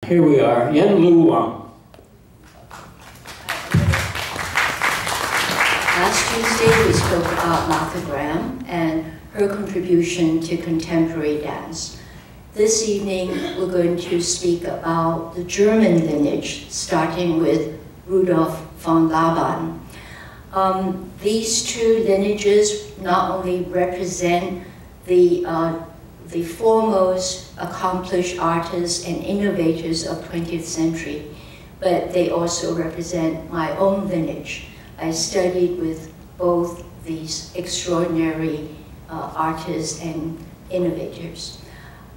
Here we are, Yen Lu Wong. Last Tuesday we spoke about Martha Graham and her contribution to contemporary dance. This evening we're going to speak about the German lineage, starting with Rudolf von Laban. These two lineages not only represent the foremost accomplished artists and innovators of 20th century, but they also represent my own lineage. I studied with both these extraordinary artists and innovators.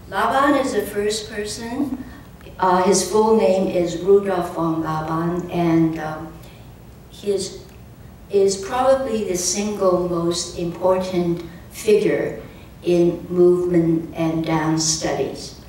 Laban is the first person. His full name is Rudolf von Laban, and he is probably the single most important figure in movement and dance studies.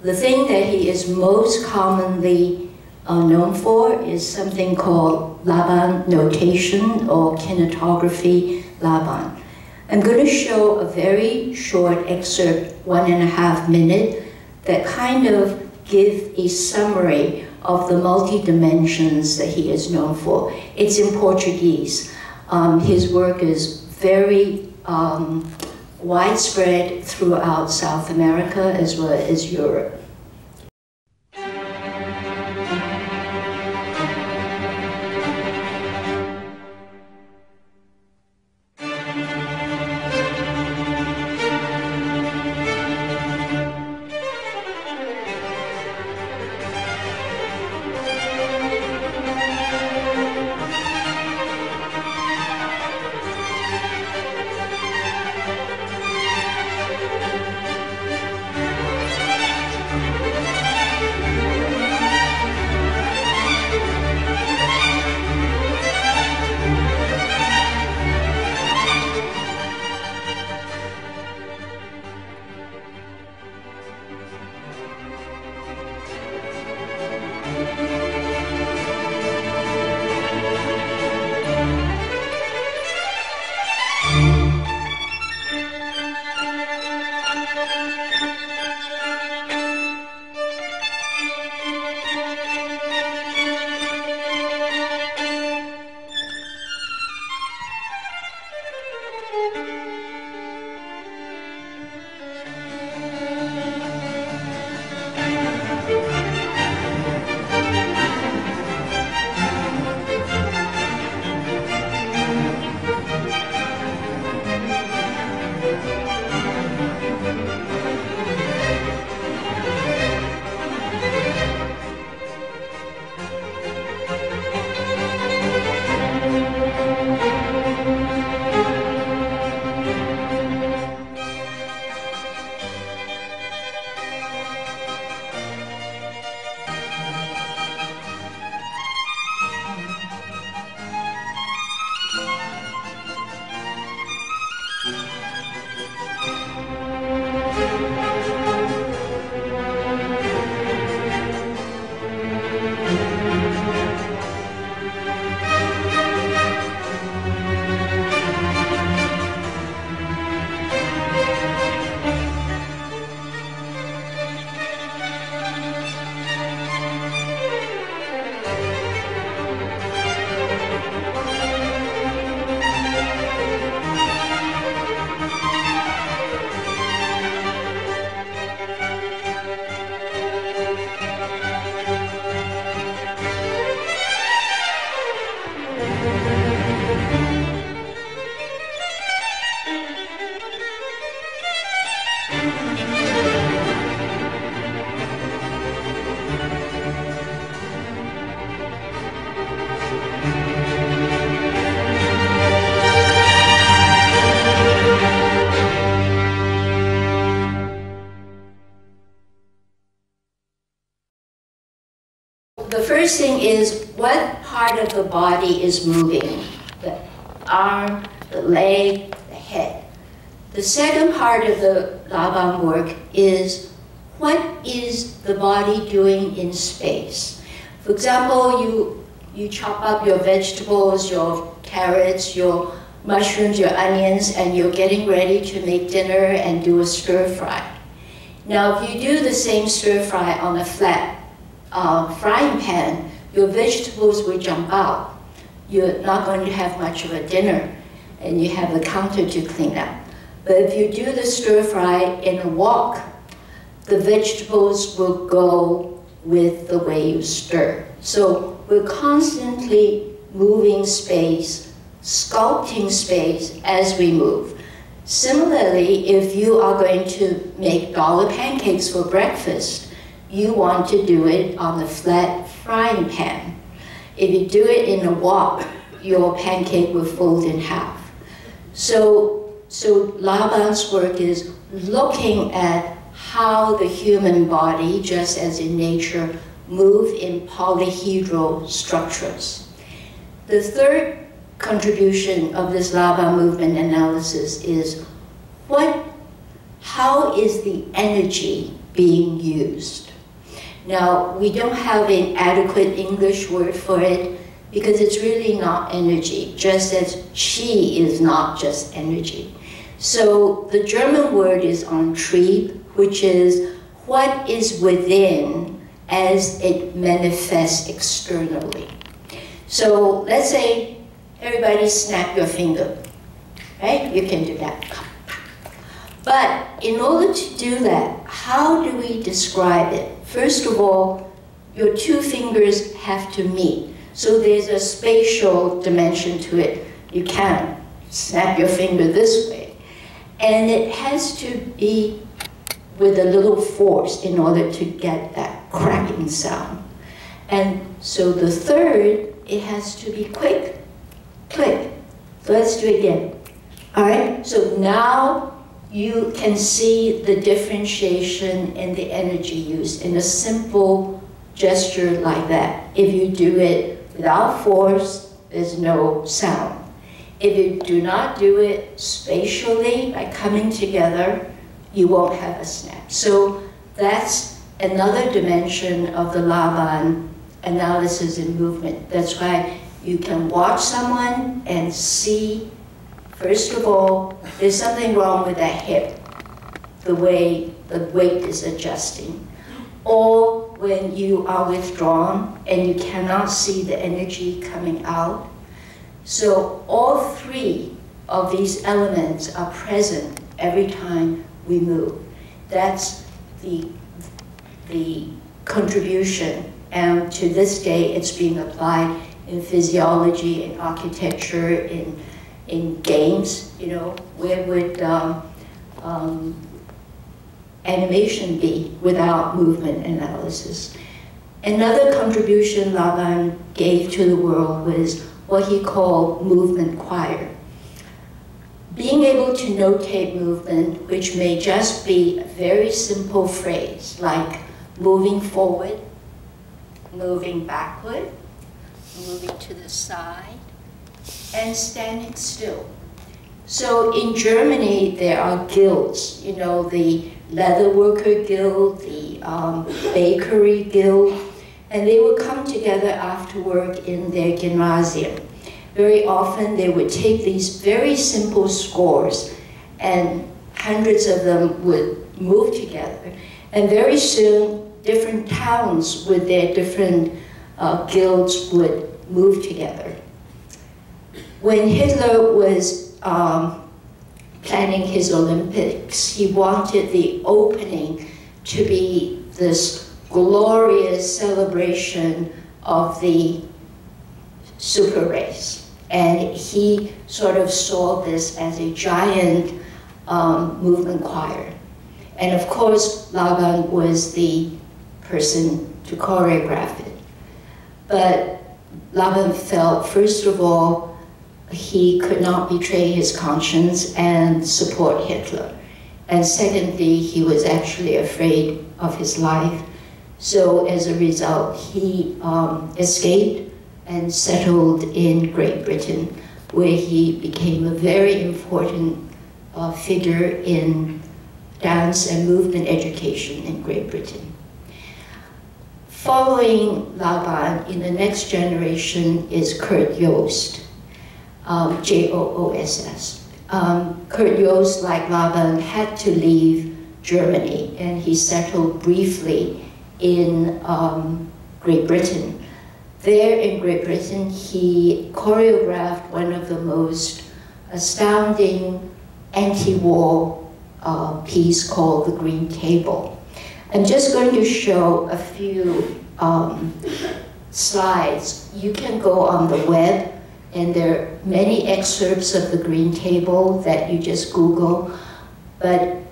The thing that he is most commonly known for is something called Laban notation or kinetography Laban. I'm going to show a very short excerpt, 1.5 minutes, that kind of give a summary of the multi-dimensions that he is known for. It's in Portuguese. His work is very widespread throughout South America as well as Europe. The first thing is what part of the body is moving? The arm, the leg, the head. The second part of the Laban work is what is the body doing in space? For example, you chop up your vegetables, your carrots, your mushrooms, your onions, and you're getting ready to make dinner and do a stir fry. Now, if you do the same stir fry on a flat frying pan, your vegetables will jump out. You're not going to have much of a dinner, and you have the counter to clean up. But if you do the stir fry in a wok, the vegetables will go with the way you stir. So we're constantly moving space, sculpting space as we move. Similarly, if you are going to make dollar pancakes for breakfast, you want to do it on a flat frying pan. If you do it in a wok, your pancake will fold in half. So Laban's work is looking at how the human body, just as in nature, move in polyhedral structures. The third contribution of this Laban movement analysis is how is the energy being used? Now, we don't have an adequate English word for it because it's really not energy, just as qi is not just energy. So the German word is Antrieb, which is what is within as it manifests externally. So let's say everybody snap your finger, right? You can do that. But in order to do that, how do we describe it? First of all, your two fingers have to meet. So there's a spatial dimension to it. You can't snap your finger this way. And it has to be with a little force in order to get that cracking sound. And so the third, it has to be quick, click. So let's do it again. All right, so now you can see the differentiation in the energy used in a simple gesture like that. If you do it without force, there's no sound. If you do not do it spatially by coming together, you won't have a snap. So that's another dimension of the Laban analysis and movement. That's why you can watch someone and see, first of all, there's something wrong with that hip, the way the weight is adjusting. Or when you are withdrawn and you cannot see the energy coming out. So all three of these elements are present every time we move. That's the contribution, and to this day it's being applied in physiology, in architecture, in games. You know, where would animation be without movement analysis? Another contribution Laban gave to the world was what he called movement choir. Being able to notate movement, which may just be a very simple phrase, like moving forward, moving backward, moving to the side, and standing still. So in Germany, there are guilds, you know, the leather worker guild, the bakery guild, and they would come together after work in their gymnasium. Very often they would take these very simple scores and hundreds of them would move together. And very soon, different towns with their different guilds would move together. When Hitler was planning his Olympics, he wanted the opening to be this glorious celebration of the super race. And he sort of saw this as a giant movement choir. And of course, Laban was the person to choreograph it. But Laban felt, first of all, he could not betray his conscience and support Hitler. And secondly, he was actually afraid of his life. So as a result, he escaped and settled in Great Britain, where he became a very important figure in dance and movement education in Great Britain. Following Laban, in the next generation is Kurt Jooss, J-O-O-S-S. Kurt Jooss, like Laban, had to leave Germany, and he settled briefly in Great Britain. There in Great Britain, he choreographed one of the most astounding anti-war piece called The Green Table. I'm just going to show a few slides. You can go on the web, and there are many excerpts of The Green Table that you just Google. But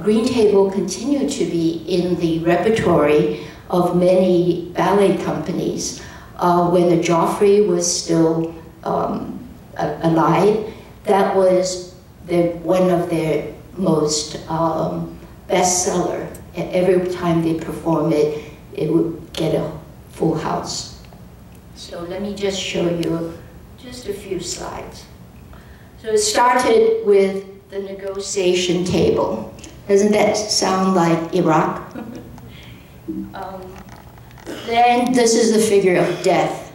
Green Table continued to be in the repertory of many ballet companies. When the Joffrey was still alive, that was one of their most bestseller. Every time they perform it, it would get a full house. So let me just show you just a few slides. So it started with the negotiation table. Doesn't that sound like Iraq? Then this is the figure of death.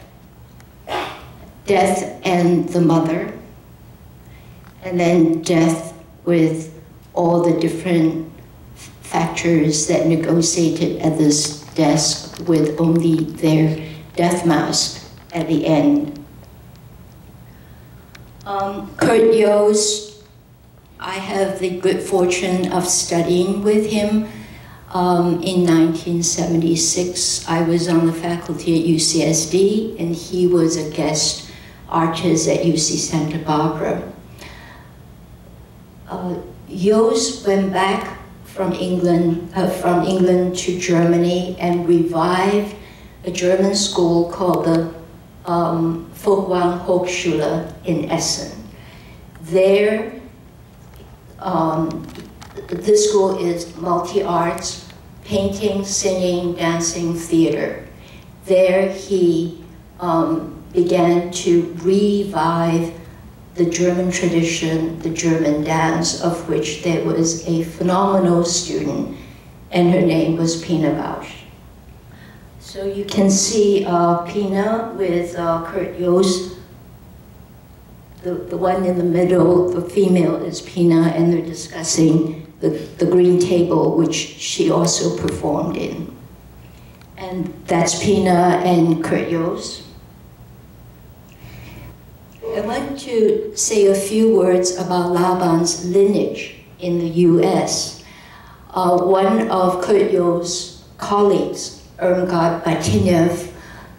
Death and the mother. And then death with all the different factors that negotiated at this desk with only their death mask at the end. Kurt Jooss, I have the good fortune of studying with him. In 1976, I was on the faculty at UCSD, and he was a guest artist at UC Santa Barbara. Jooss went back from England to Germany and revived a German school called the Folkwang Hochschule in Essen. There, this school is multi-arts, painting, singing, dancing, theater. There he began to revive the German tradition, the German dance, of which there was a phenomenal student, and her name was Pina Bausch. So you can see Pina with Kurt Jooss. The one in the middle, the female, is Pina, and they're discussing the Green Table, which she also performed in. And that's Pina and Kurt Jooss. I want to say a few words about Laban's lineage in the US. One of Kurt Jooss' colleagues, Irmgard Batinev,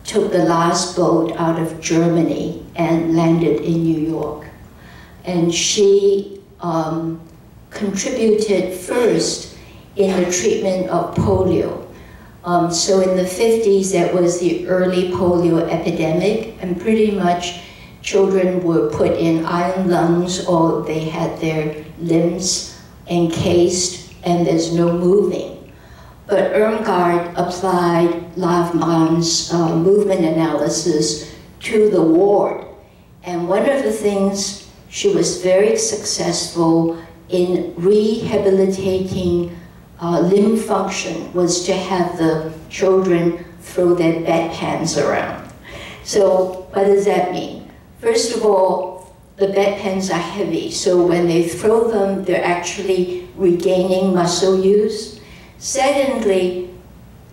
took the last boat out of Germany and landed in New York. And she contributed first in the treatment of polio. So in the 50s, that was the early polio epidemic, and pretty much children were put in iron lungs, or they had their limbs encased and there's no moving. But Irmgard applied Laban's movement analysis to the ward. And one of the things, she was very successful in rehabilitating limb function, was to have the children throw their bedpans around. So what does that mean? First of all, the bedpans are heavy, so when they throw them, they're actually regaining muscle use. Secondly,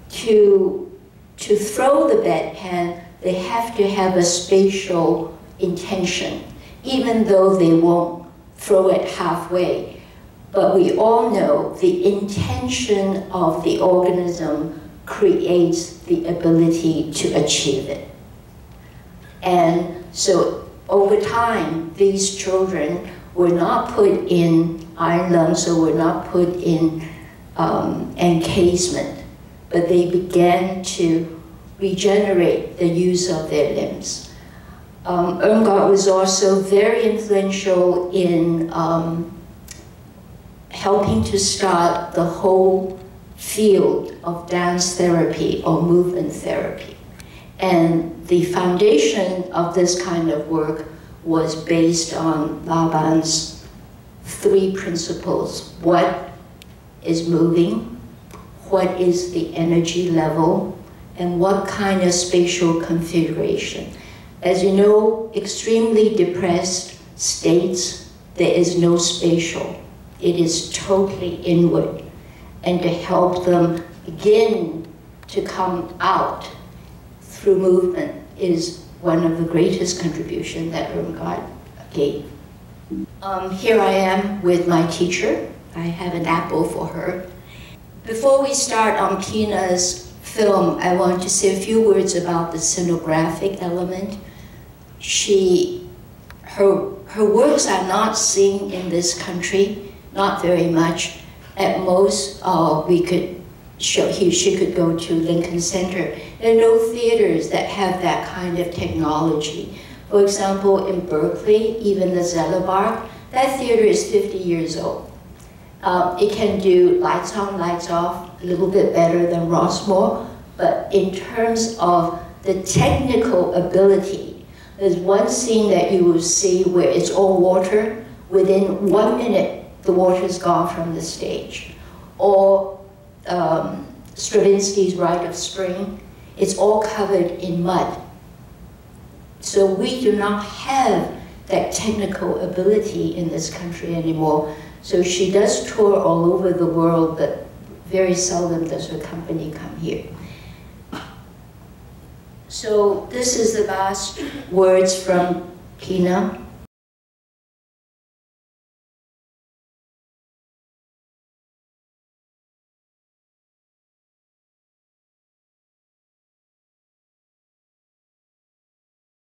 to throw the bedpan, they have to have a spatial intention, even though they won't throw it halfway. But we all know the intention of the organism creates the ability to achieve it. And so over time, these children were not put in iron lungs, or were not put in encasement, but they began to regenerate the use of their limbs. Irmgard was also very influential in helping to start the whole field of dance therapy or movement therapy. And the foundation of this kind of work was based on Laban's 3 principles. What is moving, what is the energy level, and what kind of spatial configuration. As you know, extremely depressed states, there is no spatial. It is totally inward. And to help them begin to come out through movement is one of the greatest contributions that Irmgard gave. Here I am with my teacher. I have an apple for her. Before we start on Pina's film, I want to say a few words about the scenographic element. Her works are not seen in this country, not very much. At most, she could go to Lincoln Center. There are no theaters that have that kind of technology. For example, in Berkeley, even the Zellerbark, that theater is 50 years old. It can do lights on, lights off, a little bit better than Rossmore, but in terms of the technical ability, there's one scene that you will see where it's all water. Within 1 minute, the water's gone from the stage. Or Stravinsky's Rite of Spring, it's all covered in mud. So we do not have that technical ability in this country anymore. So she does tour all over the world, but very seldom does her company come here. So this is the last words from Pina.